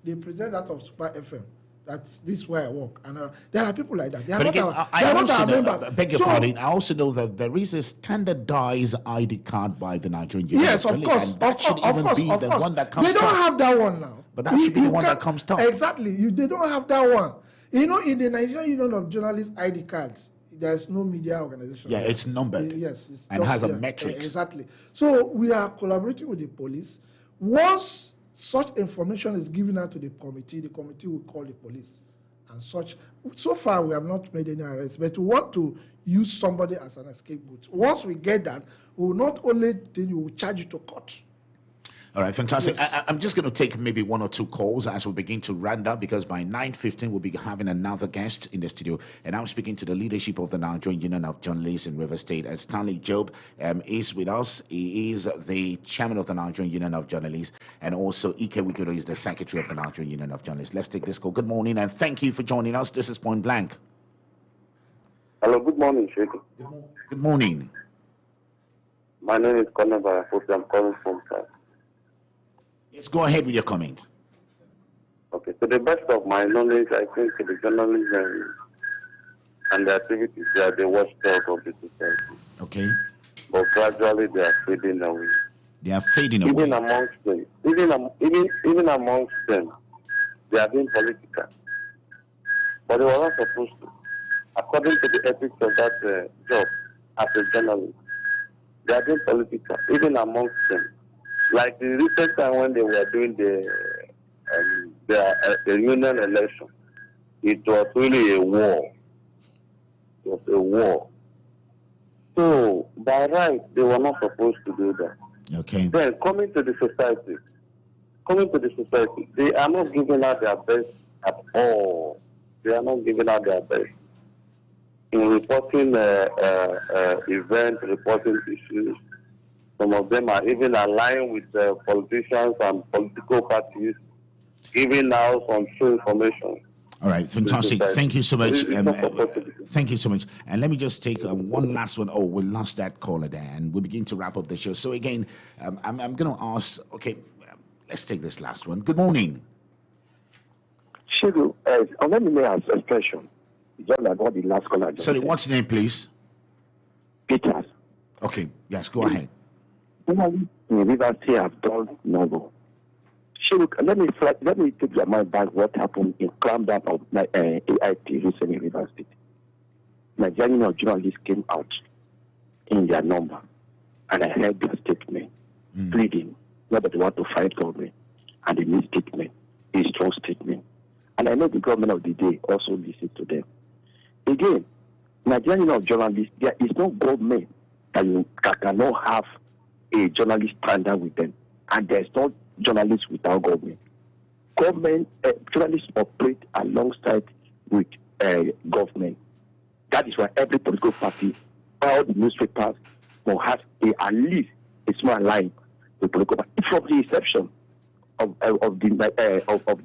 they present that of Super FM. That's this way I work. And there are people like that. They are not our members. I beg your pardon. I also know that there is a standardized ID card by the Nigerian Journalists. Yes, of course. And that should even be the one that comes They don't have that one now. But that should be the one that comes top. Exactly. They don't have that one. You know, in the Nigerian Union of Journalists ID cards, there's no media organization. Yeah, it's numbered. Yes. It's and has a matrix. Exactly. So we are collaborating with the police. Once such information is given out to the committee will call the police and such. So far, we have not made any arrests, but we want to use somebody as an escape route. Once we get that, we will not only then we will charge you to court. All right, fantastic. Yes. I'm just going to take maybe one or two calls as we begin to round up, because by 9:15 we'll be having another guest in the studio, and I'm speaking to the leadership of the Nigerian Union of Journalists in Rivers State. And Stanley Job is with us. He is the chairman of the Nigerian Union of Journalists, and also Ike Wikodo is the secretary of the Nigerian Union of Journalists. Let's take this call. Good morning, and thank you for joining us. This is Point Blank. Hello, good morning, Sheikh. Good morning. My name is Conor Barafosi. I'm calling from South. Let's go ahead with your comment. Okay, to the best of my knowledge, I think the journalism and the activities, they are the watchdog of the society. Okay. But gradually they are fading away. They are fading away. Even amongst them, even amongst them, they are being political. But they were not supposed to. According to the ethics of that job as a journalist, they are being political, even amongst them. Like the recent time when they were doing the union election, it was really a war. It was a war. So, by right, they were not supposed to do that. Okay. Then, coming to the society, they are not giving out their best at all. They are not giving out their best in reporting events, reporting issues. Some of them are even aligned with politicians and political parties, giving out some true information. All right, fantastic. Thank you so much. Thank you so much. And let me just take one last one. Oh, we lost that caller there, and we begin to wrap up the show. So again, I'm going to ask. Okay, let's take this last one. Good morning. Shiru, let me make an expression. Just like what the last caller just Sorry, said. what's your name, please? Peters. Okay, yes, go ahead. Journalists in Rivers State have done noble. Shiru, let me take your mind back what happened in clampdown of AIT recently in Rivers State. Nigerian journalists came out in their number, and I heard their statement pleading not that they want to fight government, and they need statement, a strong statement. And I know the government of the day also listened to them. Again, Nigerian journalists, there is no government that cannot have a journalist standard with them, and there's no journalists without government. Journalists operate alongside with government. That is why every political party, all the newspapers, will have at least a small line with political party. From the inception of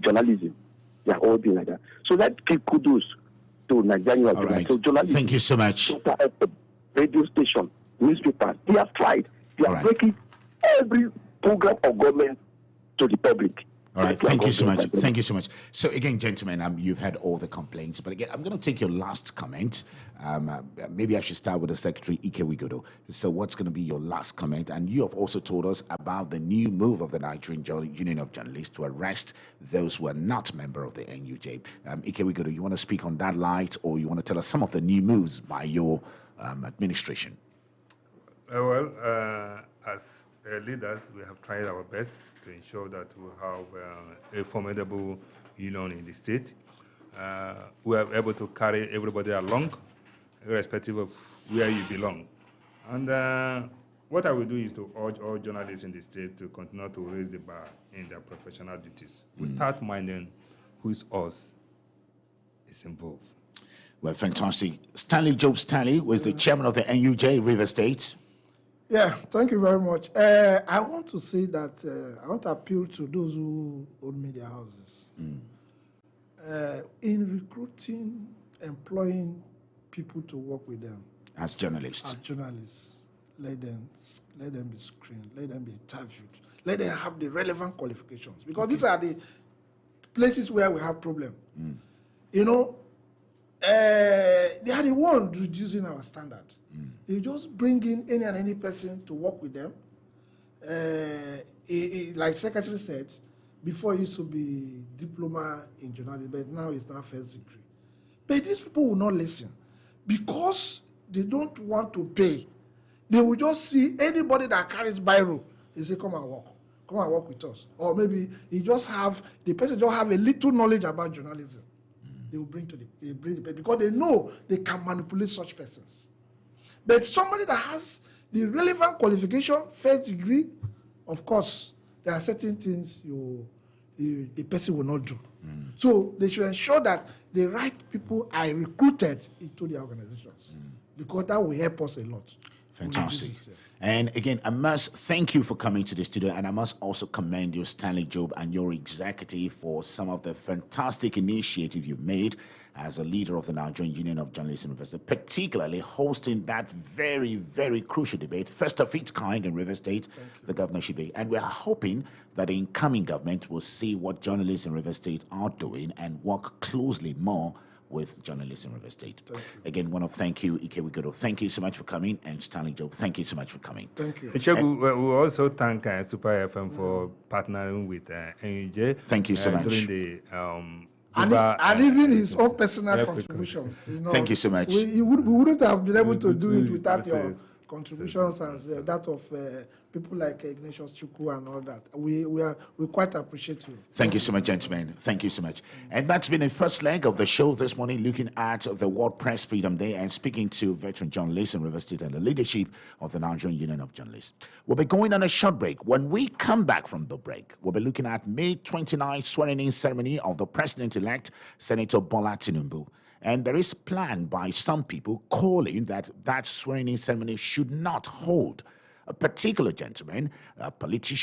journalism, they are all doing like that. So let's give kudos to Nigerian All right. so journalists. Thank you so much. Radio station, newspapers, they have tried. They are breaking every program of government to the public. All right, thank you so much. Thank you so much. So again, gentlemen, you've had all the complaints, but again, I'm going to take your last comment. Maybe I should start with the Secretary, Ike Wikodo. So what's going to be your last comment? And you have also told us about the new move of the Nigerian Union of Journalists to arrest those who are not member of the NUJ. Ike Wikodo, you want to speak on that light, or you want to tell us some of the new moves by your administration? As leaders, we have tried our best to ensure that we have a formidable union in the state. We are able to carry everybody along, irrespective of where you belong. And what I will do is to urge all journalists in the state to continue to raise the bar in their professional duties without minding who's us is involved. Well, fantastic. Stanley Job Stanley was the chairman of the NUJ River State. Yeah, thank you very much. I want to say that I want to appeal to those who own media houses. In recruiting, employing people to work with them. As journalists. Let them be screened, let them be interviewed, let them have the relevant qualifications. Because these are the places where we have problem. You know, they are the ones reducing our standard. They just bring in any and any person to work with them. Like Secretary said, before it used to be diploma in journalism, but now it's now first degree. But these people will not listen because they don't want to pay. They will just see anybody that carries biro. They say, come and work with us. Or maybe the person just have a little knowledge about journalism. They will bring the because they know they can manipulate such persons. But somebody that has the relevant qualification, first degree, of course, there are certain things the person will not do. So they should ensure that the right people are recruited into the organizations, because that will help us a lot. Fantastic. And again, I must thank you for coming to the studio, and I must also commend you, Stanley Job, and your executive for some of the fantastic initiatives you've made as a leader of the Nigerian Union of Journalists in Rivers, particularly hosting that very, very crucial debate, first of its kind in Rivers State, the governorship debate. And we're hoping that the incoming government will see what journalists in Rivers State are doing and work closely more with journalists in Rivers State. Again, want to thank you, Ike Wigodo. Thank you so much for coming, and Stanley Job, thank you so much for coming. Thank you. We also thank Super FM for partnering with NUJ. Thank you so much. During the and even his own personal contributions. You know, thank you so much. We wouldn't have been able to do it without your contributions and that of people like Ignatius Chukwu and all that. We quite appreciate you. Thank you so much, gentlemen. Thank you so much. And that's been the first leg of the show this morning, looking at the World Press Freedom Day and speaking to veteran journalists in Rivers State and the leadership of the Nigerian Union of Journalists. We'll be going on a short break. When we come back from the break, we'll be looking at May 29th swearing-in ceremony of the President-elect, Senator Bola Tinubu. And there is a plan by some people calling that swearing-in ceremony should not hold. A particular gentleman, a politician,